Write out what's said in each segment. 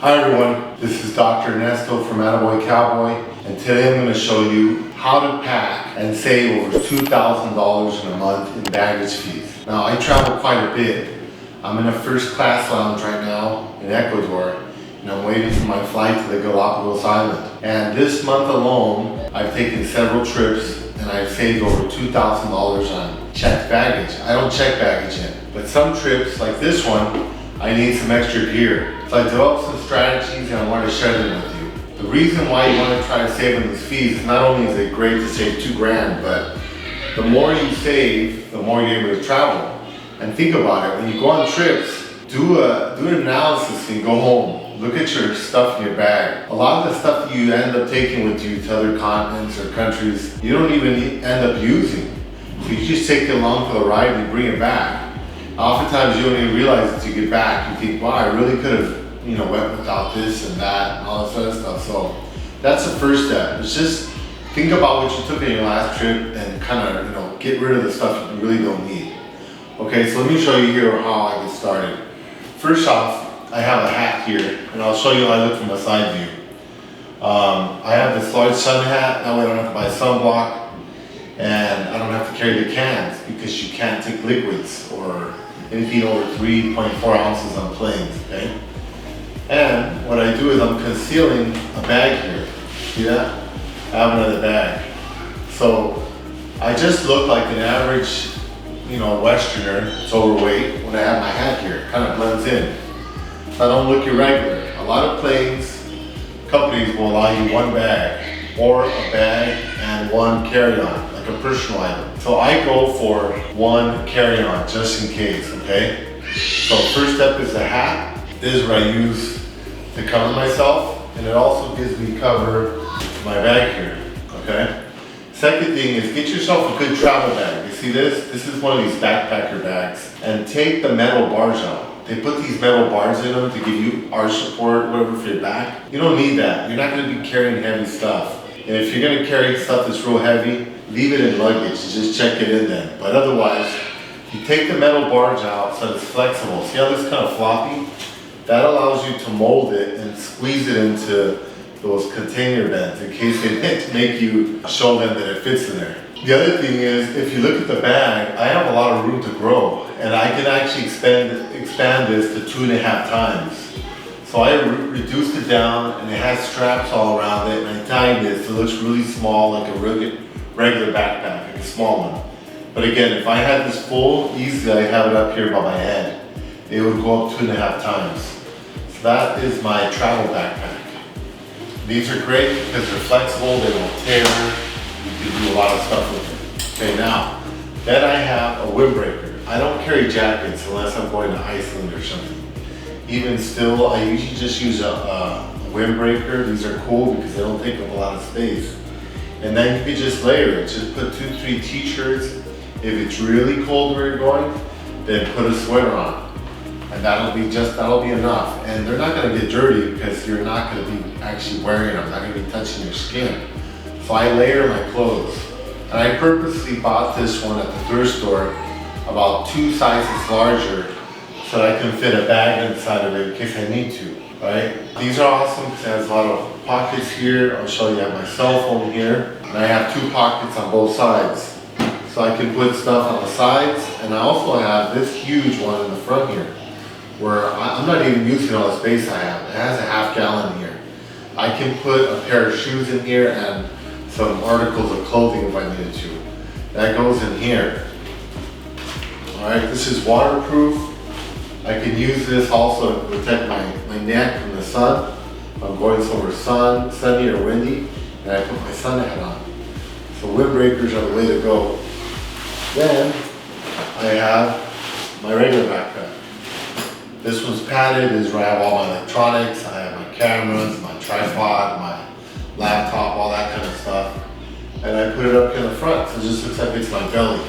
Hi everyone, this is Dr. Ernesto from Attaboycowboy, and today I'm going to show you how to pack and save over $2,000 in a month in baggage fees. Now I travel quite a bit. I'm in a first class lounge right now in Ecuador, and I'm waiting for my flight to the Galapagos Island. And this month alone, I've taken several trips and I've saved over $2,000 on checked baggage. I don't check baggage in, but some trips like this one, I need some extra gear. So I developed some strategies and I want to share them with you. The reason why you want to try to save on these fees is not only is it great to save $2,000, but the more you save, the more you're able to travel. And think about it, when you go on trips, do an analysis and go home. Look at your stuff in your bag. A lot of the stuff that you end up taking with you to other continents or countries, you don't even end up using. So you just take it along for the ride and you bring it back. Oftentimes you don't even realize that you get back. You think, wow, I really could have, went without this and that and all this other stuff. So that's the first step. It's just think about what you took in your last trip and kind of, get rid of the stuff you really don't need. Okay, so let me show you here how I get started. First off, I have a hat here, and I'll show you how I look from a side view. I have this large sun hat, that way I don't have to buy sunblock, and I don't have to carry the cans because you can't take liquids or anything over 3.4 ounces on planes, okay? And what I do is I'm concealing a bag here. See that? I have another bag. So I just look like an average, Westerner that's overweight when I have my hat here. It kind of blends in. So I don't look irregular. A lot of planes, companies will allow you one bag or a bag and one carry-on, like a personal item. So I go for one carry-on just in case, okay? So first step is the hat. This is what I use to cover myself, and it also gives me cover to my bag here, okay? Second thing is get yourself a good travel bag. You see this? This is one of these backpacker bags. And take the metal bars out. They put these metal bars in them to give you arch support, whatever, for your back. You don't need that. You're not gonna be carrying heavy stuff. And if you're gonna carry stuff that's real heavy, leave it in luggage, just check it in then. But otherwise, you take the metal bars out so it's flexible. See how this is kind of floppy? That allows you to mold it and squeeze it into those container beds in case they make you show them that it fits in there. The other thing is, if you look at the bag, I have a lot of room to grow, and I can actually expand this to 2.5 times. So I reduced it down, and it has straps all around it, and I tied this so it looks really small, like a regular backpack, like a small one. But again, if I had this full, easily I'd have it up here by my head. It would go up 2.5 times. So that is my travel backpack. These are great because they're flexible, they won't tear, you can do a lot of stuff with them. Okay, now, then I have a windbreaker. I don't carry jackets unless I'm going to Iceland or something. Even still, I usually just use a windbreaker. These are cool because they don't take up a lot of space. And then you can just layer it. Just put 2-3 t-shirts. If it's really cold where you're going, then put a sweater on. And that'll be enough. And they're not gonna get dirty because you're not gonna be actually wearing them. They're not gonna be touching your skin. So I layer my clothes. And I purposely bought this one at the thrift store about 2 sizes larger so that I can fit a bag inside of it in case I need to, right? These are awesome because it has a lot of pockets here. I'll show you I have my cell phone here. And I have 2 pockets on both sides. So I can put stuff on the sides. And I also have this huge one in the front here, where I'm not even using all the space I have. It has a ½ gallon here. I can put a pair of shoes in here and some articles of clothing if I needed to. That goes in here. All right, this is waterproof. I can use this also to protect my neck from the sun. If I'm going somewhere sunny or windy, and I put my sun hat on. So windbreakers are the way to go. Then I have my regular backpack. This one's padded. This is where I have all my electronics. I have my cameras, my tripod, my laptop, all that kind of stuff. And I put it up here in the front, so it just looks like it's my belly.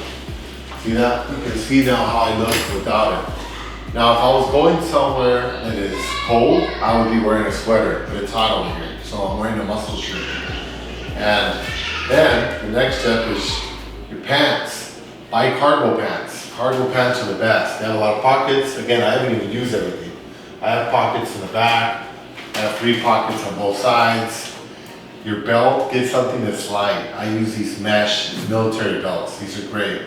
See that? You can see now how I look without it. Now, if I was going somewhere that is cold, I would be wearing a sweater, but it's hot over here, so I'm wearing a muscle shirt. And then the next step is your pants. Buy cargo pants. Cargo pants are the best. They have a lot of pockets. Again, I haven't even used everything. I have pockets in the back, I have 3 pockets on both sides. Your belt, get something that's light. I use these mesh military belts. These are great.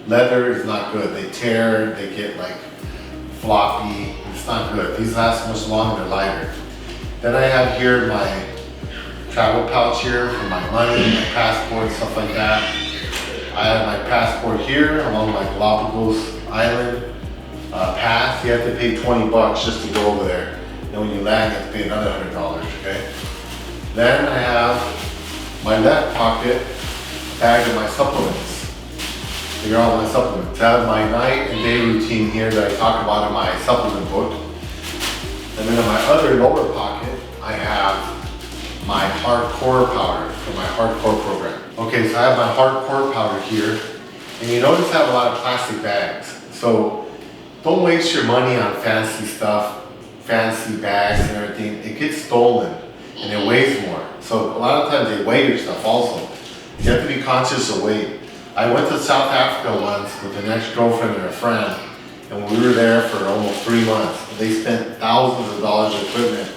Leather is not good. They tear, they get like floppy. It's not good. These last much longer, they're lighter. Then I have here my travel pouch here for my money, my passport, stuff like that. I have my passport here along my Galapagos Island pass. You have to pay 20 bucks just to go over there. And when you land, you have to pay another $100, okay? Then I have my left pocket bag of my supplements. These are all my supplements. I have my night and day routine here that I talk about in my supplement book. And then in my other lower pocket, I have my hardcore powder for my hardcore program. Okay, so I have my hardcore powder here. And you notice I have a lot of plastic bags. So don't waste your money on fancy stuff, fancy bags and everything. It gets stolen and it weighs more. So a lot of times they weigh your stuff also. You have to be conscious of weight. I went to South Africa once with an ex-girlfriend and a friend, and we were there for almost 3 months. They spent thousands of dollars of equipment,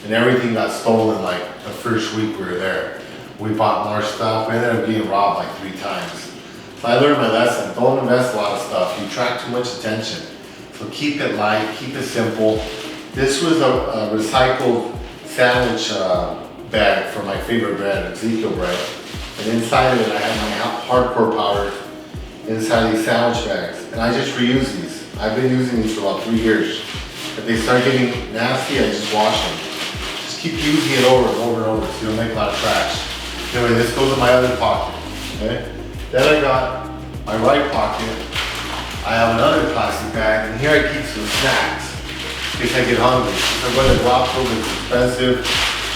and everything got stolen like the first week we were there. We bought more stuff. We ended up being robbed like 3 times. So I learned my lesson. Don't invest a lot of stuff. You attract too much attention. So keep it light, keep it simple. This was a recycled sandwich bag for my favorite bread, Ezekiel bread. And inside of it, I have my hardcore powder inside these sandwich bags. And I just reuse these. I've been using these for about 3 years. If they start getting nasty, I just wash them. Just keep using it over and over and over so you don't make a lot of trash. Anyway, this goes in my other pocket, okay? Then I got my right pocket. I have another plastic bag, and here I keep some snacks in case I get hungry. If I'm going to Galapagos, it's expensive.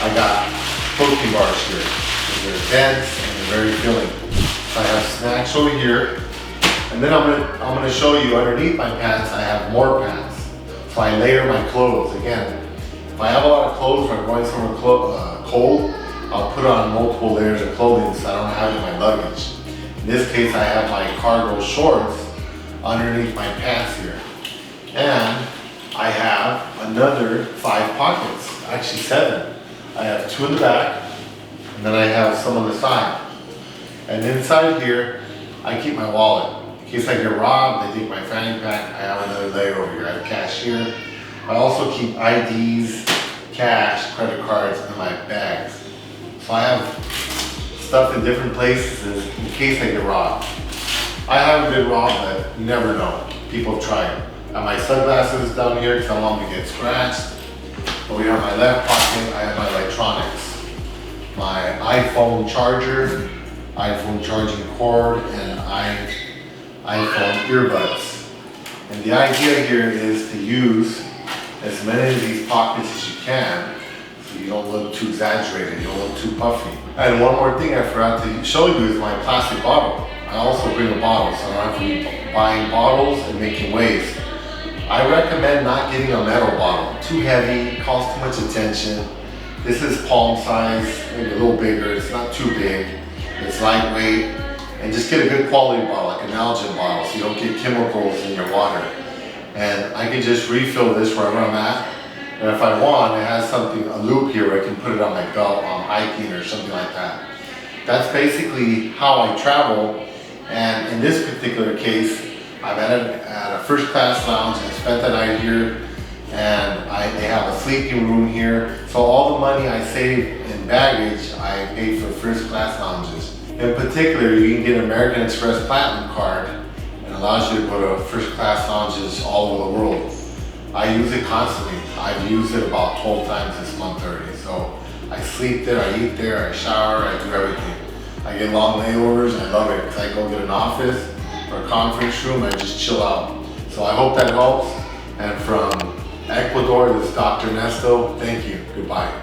I got protein bars here. They're dense and they're very filling. So I have snacks over here, and then I'm gonna show you underneath my pants. I have more pants. So I layer my clothes again. If I have a lot of clothes or I'm going somewhere cold, I'll put on multiple layers of clothing so I don't have it in my luggage. In this case, I have my cargo shorts underneath my pants here. And I have another 5 pockets, actually 7. I have 2 in the back, and then I have some on the side. And inside here, I keep my wallet. In case I get robbed, they take my fanny pack, I have another layer over here. I have cash here. I also keep IDs, cash, credit cards in my bags. So I have stuff in different places in case I get robbed. I haven't been robbed, but you never know. People have tried. I have my sunglasses down here because I don't want them to get scratched. Over here on my left pocket, I have my electronics. My iPhone charger, iPhone charging cord, and iPhone earbuds. And the idea here is to use as many of these pockets as you can so you don't look too exaggerated, you don't look too puffy. And one more thing I forgot to show you is my plastic bottle. I also bring a bottle so I don't have to be buying bottles and making waste. I recommend not getting a metal bottle. Too heavy, calls too much attention. This is palm size, maybe a little bigger. It's not too big. It's lightweight. And just get a good quality bottle, like an Nalgene bottle, so you don't get chemicals in your water. And I can just refill this wherever I'm at. And if I want, it has something, a loop here where I can put it on my belt while I'm hiking or something like that. That's basically how I travel. And in this particular case, I'm at a first class lounge and spent the night here, and they have a sleeping room here. So all the money I save in baggage, I pay for first class lounges. In particular, you can get an American Express Platinum card and allows you to go to first class lounges all over the world. I use it constantly. I've used it about 12 times this month already. So I sleep there, I eat there, I shower, I do everything. I get long layovers, I love it because I go get an office or a conference room and I just chill out. So I hope that helps. And from Ecuador, this is Dr. Ernesto. Thank you. Goodbye.